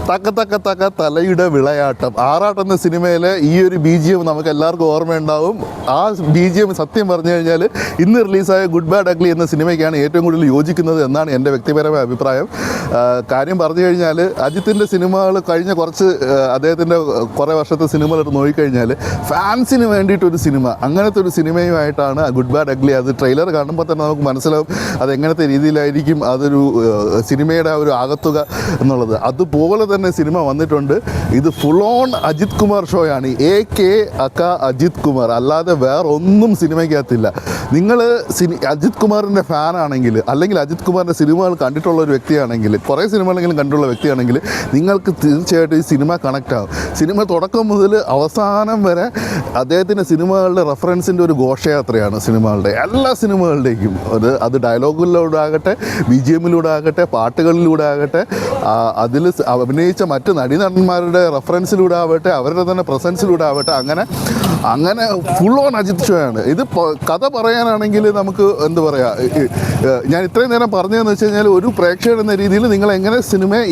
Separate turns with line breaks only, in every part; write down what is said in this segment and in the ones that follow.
തക്ക തക്ക തക്ക തലയുടെ വിളയാട്ടം. ആറാട്ട് എന്ന സിനിമയിലെ ഈ ഒരു BGM നമുക്ക് എല്ലാവർക്കും ഓർമ്മയുണ്ടാവും. ആ BGM സത്യം പറഞ്ഞു കഴിഞ്ഞാൽ ഇന്ന് റിലീസായ ഗുഡ് ബാഡ് അഗ്ലി എന്ന സിനിമയ്ക്കാണ് ഏറ്റവും കൂടുതൽ യോജിക്കുന്നത് എന്നാണ് എൻ്റെ വ്യക്തിപരമായ അഭിപ്രായം. കാര്യം പറഞ്ഞു കഴിഞ്ഞാൽ അജിത്തിൻ്റെ സിനിമകൾ കഴിഞ്ഞ അദ്ദേഹത്തിൻ്റെ കുറേ വർഷത്തെ സിനിമകൾ നോക്കിക്കഴിഞ്ഞാൽ ഫാൻസിന് വേണ്ടിയിട്ടൊരു സിനിമ, അങ്ങനത്തെ ഒരു സിനിമയുമായിട്ടാണ് ഗുഡ് ബാഡ് അഗ്ലി. അത് ട്രെയിലർ കാണുമ്പോൾ തന്നെ നമുക്ക് മനസ്സിലാവും അതെങ്ങനത്തെ രീതിയിലായിരിക്കും അതൊരു സിനിമയുടെ ഒരു ആകത്തുക എന്നുള്ളത്. അതുപോലെ തന്നെ സിനിമ വന്നിട്ടുണ്ട്. ഇത് ഫുൾ ഓൺ അജിത് കുമാർ ഷോയാണ്. AK അജിത് കുമാർ, അല്ലാതെ വേറെ ഒന്നും സിനിമയ്ക്കകത്തില്ല. നിങ്ങൾ അജിത് കുമാറിൻ്റെ ഫാനാണെങ്കിൽ, അല്ലെങ്കിൽ അജിത് കുമാറിൻ്റെ സിനിമകൾ കണ്ടിട്ടുള്ള ഒരു വ്യക്തിയാണെങ്കിൽ, കുറേ സിനിമകളെങ്കിലും കണ്ടിട്ടുള്ള വ്യക്തിയാണെങ്കിൽ നിങ്ങൾക്ക് തീർച്ചയായിട്ടും ഈ സിനിമ കണക്റ്റ് ആവും. സിനിമ തുടക്കം മുതൽ അവസാനം വരെ അദ്ദേഹത്തിൻ്റെ സിനിമകളുടെ റെഫറൻസിൻ്റെ ഒരു ഘോഷയാത്രയാണ്. സിനിമകളുടെ എല്ലാ സിനിമകളുടേക്കും അത് ഡയലോഗുകളിലൂടെ ആകട്ടെ, BGMയിലൂടെ ആകട്ടെ, പാട്ടുകളിലൂടെ ആകട്ടെ, അതിൽ അഭിനയിച്ച മറ്റ് നടീനടന്മാരുടെ റെഫറൻസിലൂടെ ആവട്ടെ, അവരുടെ തന്നെ പ്രസൻസിലൂടെ ആവട്ടെ, അങ്ങനെ ഫുൾ ഓൺ അജിത് ഷോയാണ്. ഇത് കഥ പറയാനാണെങ്കിൽ നമുക്ക് എന്താ പറയുക, ഞാൻ ഇത്രയും നേരം പറഞ്ഞതെന്ന് വെച്ച് കഴിഞ്ഞാൽ ഒരു പ്രേക്ഷകൻ എന്ന രീതിയിൽ നിങ്ങൾ എങ്ങനെ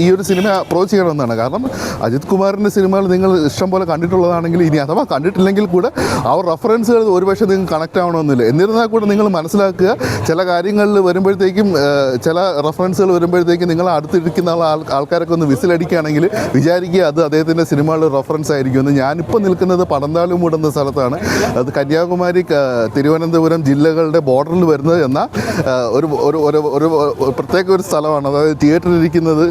ഈ ഒരു സിനിമ അപ്രോച്ച് ചെയ്യണമെന്നാണ്. കാരണം അജിത് കുമാറിൻ്റെ സിനിമകൾ നിങ്ങൾ ഇഷ്ടം പോലെ കണ്ടിട്ടുള്ളതാണെങ്കിൽ, ഇനി അഥവാ കണ്ടിട്ടില്ലെങ്കിൽ കൂടെ ആ റെഫറൻസുകൾ ഒരുപക്ഷെ നിങ്ങൾക്ക് കണക്റ്റ് ആവണമെന്നില്ല. എന്നിരുന്നാൽ കൂടെ നിങ്ങൾ മനസ്സിലാക്കുക, ചില കാര്യങ്ങളിൽ വരുമ്പോഴത്തേക്കും, ചില റെഫറൻസുകൾ വരുമ്പോഴത്തേക്കും നിങ്ങൾ അടുത്തിരിക്കുന്ന ആൾക്കാരൊക്കെ ഒന്ന് വിസിലടിക്കുകയാണെങ്കിൽ വിചാരിക്കുക അത് അദ്ദേഹത്തിൻ്റെ സിനിമകളുടെ റെഫറൻസ് ആയിരിക്കുമെന്ന്. ഞാനിപ്പോൾ നിൽക്കുന്നത് പടന്താലുമൂട് എന്ന സ്ഥലത്താണ്. അത് കന്യാകുമാരി തിരുവനന്തപുരം ജില്ലകളുടെ ബോർഡറിൽ വരുന്നത് എന്ന ഒരു പ്രത്യേക ഒരു സ്ഥലമാണ്. അതായത് തിയേറ്റർ ഇരിക്കുന്നത്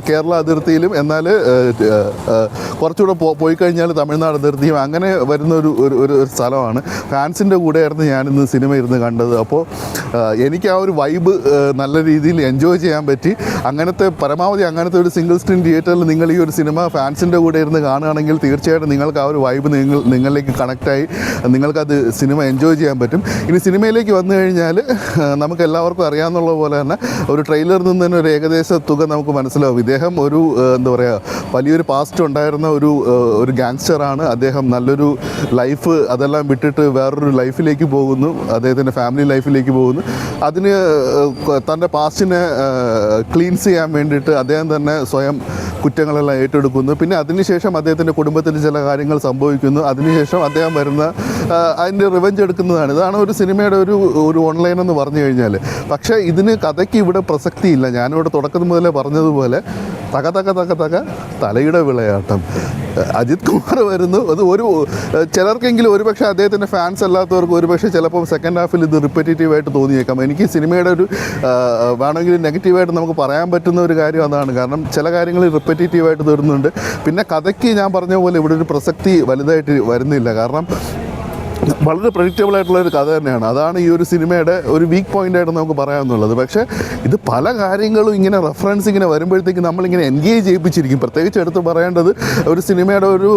കേരള അതിർത്തിയിലും, എന്നാൽ കുറച്ചുകൂടെ പോയി കഴിഞ്ഞാൽ തമിഴ്നാട് അതിർത്തിയും, അങ്ങനെ വരുന്ന ഒരു സ്ഥലമാണ്. ഫാൻസിൻ്റെ കൂടെയായിരുന്നു ഞാനിന്ന് സിനിമ ഇരുന്ന് കണ്ടത്. അപ്പോൾ എനിക്ക് ആ ഒരു വൈബ് നല്ല രീതിയിൽ എൻജോയ് ചെയ്യാൻ പറ്റി. പരമാവധി അങ്ങനത്തെ ഒരു സിംഗിൾ സ്ക്രീൻ തിയേറ്ററിൽ നിങ്ങൾ ഈ ഒരു സിനിമ ഫാൻസിൻ്റെ കൂടെ ഇരുന്ന് കാണുകയാണെങ്കിൽ തീർച്ചയായിട്ടും നിങ്ങൾക്ക് ആ ഒരു വൈബ് നിങ്ങളിലേക്ക് കണക്റ്റായി നിങ്ങൾക്കത് സിനിമ എൻജോയ് ചെയ്യാൻ പറ്റും. ഇനി സിനിമയിലേക്ക് വന്നു കഴിഞ്ഞാൽ നമുക്ക് എല്ലാവർക്കും അറിയാവുന്ന പോലെ തന്നെ ഒരു ട്രെയിലറിൽ നിന്ന് തന്നെ ഒരു ഏകദേശ തുക നമുക്ക് മനസ്സിലാവും. ഇദ്ദേഹം ഒരു എന്താ പറയുക, വലിയൊരു പാസ്റ്റ് ഉണ്ടായിരുന്ന ഒരു ഗാങ്സ്റ്ററാണ്. അദ്ദേഹം നല്ലൊരു ലൈഫ് അതെല്ലാം വിട്ടിട്ട് വേറൊരു ലൈഫിലേക്ക് പോകുന്നു, അദ്ദേഹത്തിൻ്റെ ഫാമിലി ലൈഫിലേക്ക് പോകുന്നു. അതിന് തൻ്റെ പാസ്റ്റിനെ ക്ലീൻസ് ചെയ്യാൻ വേണ്ടിയിട്ട് അദ്ദേഹം തന്നെ സ്വയം കുറ്റങ്ങളെല്ലാം ഏറ്റെടുക്കുന്നു. പിന്നെ അതിനുശേഷം അദ്ദേഹത്തിൻ്റെ കുടുംബത്തിൽ ചില കാര്യങ്ങൾ സംഭവിക്കുന്നു. അതിനുശേഷം അദ്ദേഹം അതിൻ്റെ റിവെഞ്ച് എടുക്കുന്നതാണ്. ഇതാണ് ഒരു സിനിമയുടെ ഒരു ഓൺലൈൻ എന്ന് പറഞ്ഞു കഴിഞ്ഞാൽ. പക്ഷേ ഇതിന് കഥയ്ക്ക് ഇവിടെ പ്രസക്തിയില്ല. ഞാനിവിടെ തുടക്കത്തിൽ മുതലേ പറഞ്ഞതുപോലെ തക തലയുടെ വിളയാട്ടം. അജിത് കുമാർ വരുന്നു. അത് ചിലർക്കെങ്കിലും ഒരുപക്ഷെ അദ്ദേഹത്തിൻ്റെ ഫാൻസ് അല്ലാത്തവർക്ക് ഒരുപക്ഷെ ചിലപ്പോൾ സെക്കൻഡ് ഹാഫിൽ ഇത് റിപ്പറ്റേറ്റീവായിട്ട് തോന്നിയേക്കാം. എനിക്ക് സിനിമയുടെ വേണമെങ്കിൽ നെഗറ്റീവായിട്ട് നമുക്ക് പറയാൻ പറ്റുന്ന ഒരു കാര്യം അതാണ്. കാരണം ചില കാര്യങ്ങൾ റിപ്പറ്റേറ്റീവായിട്ട് തീർന്നുണ്ട്. പിന്നെ കഥയ്ക്ക് ഞാൻ പറഞ്ഞ പോലെ ഇവിടെ ഒരു പ്രസക്തി വലുതായിട്ട് വരുന്നില്ല. കാരണം വളരെ പ്രഡിക്റ്റബിൾ ആയിട്ടുള്ളൊരു കഥ തന്നെയാണ്. അതാണ് ഈ ഒരു സിനിമയുടെ ഒരു വീക്ക് പോയിൻ്റായിട്ട് നമുക്ക് പറയാമെന്നുള്ളത്. പക്ഷേ ഇത് പല കാര്യങ്ങളും ഇങ്ങനെ റെഫറൻസ് ഇങ്ങനെ വരുമ്പോഴത്തേക്ക് നമ്മളിങ്ങനെ എൻഗേജ് ചെയ്യിപ്പിച്ചിരിക്കും. പ്രത്യേകിച്ച് എടുത്ത് പറയേണ്ടത് ഒരു സിനിമയുടെ ഒരു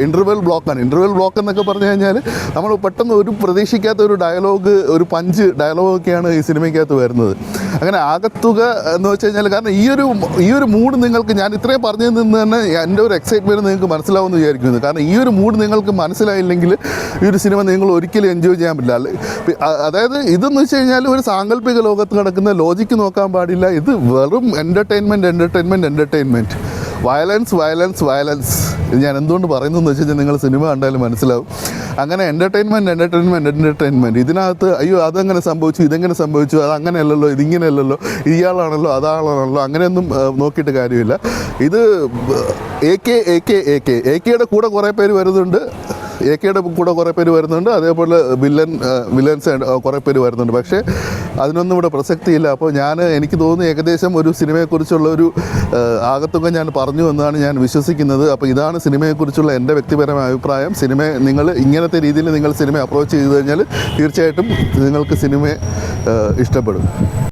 ഇൻ്റർവെൽ ബ്ലോക്കാണ്. ഇൻ്റർവെൽ ബ്ലോക്ക് എന്നൊക്കെ പറഞ്ഞു കഴിഞ്ഞാൽ നമ്മൾ പെട്ടെന്ന് ഒരു പ്രതീക്ഷിക്കാത്ത ഒരു ഡയലോഗ്, ഒരു പഞ്ച് ഡയലോഗൊക്കെയാണ് ഈ സിനിമയ്ക്കകത്ത് വരുന്നത്. അങ്ങനെ ആകത്തുക എന്ന് വെച്ച് കഴിഞ്ഞാൽ, കാരണം ഈ ഒരു മൂഡ് നിങ്ങൾക്ക്, ഞാൻ ഇത്രയും പറഞ്ഞതിൽ നിന്ന് തന്നെ എൻ്റെ ഒരു എക്സൈറ്റ്മെൻറ്റ് നിങ്ങൾക്ക് മനസ്സിലാവുമെന്ന് വിചാരിക്കുന്നു. കാരണം ഈ ഒരു മൂഡ് നിങ്ങൾക്ക് മനസ്സിലായില്ലെങ്കിൽ ഈ ഒരു സിനിമ നിങ്ങൾ ഒരിക്കലും എൻജോയ് ചെയ്യാൻ പറ്റില്ല. അതായത് ഇതെന്ന് വെച്ച് കഴിഞ്ഞാൽ ഒരു സാങ്കല്പിക ലോകത്ത് കിടക്കുന്ന ലോജിക്ക് നോക്കാൻ പാടില്ല. ഇത് വെറും എൻ്റർടൈൻമെൻറ്റ്. വയലൻസ്. ഇത് ഞാൻ എന്തുകൊണ്ട് പറയുന്നതെന്ന് വെച്ച് കഴിഞ്ഞാൽ നിങ്ങൾ സിനിമ കണ്ടാലും മനസ്സിലാവും. അങ്ങനെ എൻ്റർടൈൻമെൻറ്റ്. ഇതിനകത്ത് അയ്യോ അതെങ്ങനെ സംഭവിച്ചു, ഇതെങ്ങനെ സംഭവിച്ചു, അതങ്ങനെയല്ലല്ലോ, ഇതിങ്ങനെയല്ലല്ലോ, ഇയാളാണല്ലോ, അതാളാണല്ലോ, അങ്ങനെയൊന്നും നോക്കിയിട്ട് കാര്യമില്ല. ഇത് AKയുടെ കൂടെ കുറേ പേര് വരുന്നുണ്ട്. അതേപോലെ വില്ലൻസ് കുറേ പേര് വരുന്നുണ്ട്. പക്ഷേ അതിനൊന്നും ഇവിടെ പ്രസക്തിയില്ല. അപ്പോൾ എനിക്ക് തോന്നുന്നു ഏകദേശം ഒരു സിനിമയെക്കുറിച്ചുള്ള ഒരു ആകത്തുക ഞാൻ പറഞ്ഞു എന്നാണ് ഞാൻ വിശ്വസിക്കുന്നത്. അപ്പോൾ ഇതാണ് സിനിമയെക്കുറിച്ചുള്ള എൻ്റെ വ്യക്തിപരമായ അഭിപ്രായം. നിങ്ങൾ ഇങ്ങനത്തെ രീതിയിൽ നിങ്ങൾ സിനിമ അപ്രോച്ച് ചെയ്തു കഴിഞ്ഞാൽ തീർച്ചയായിട്ടും നിങ്ങൾക്ക് സിനിമ ഇഷ്ടപ്പെടും.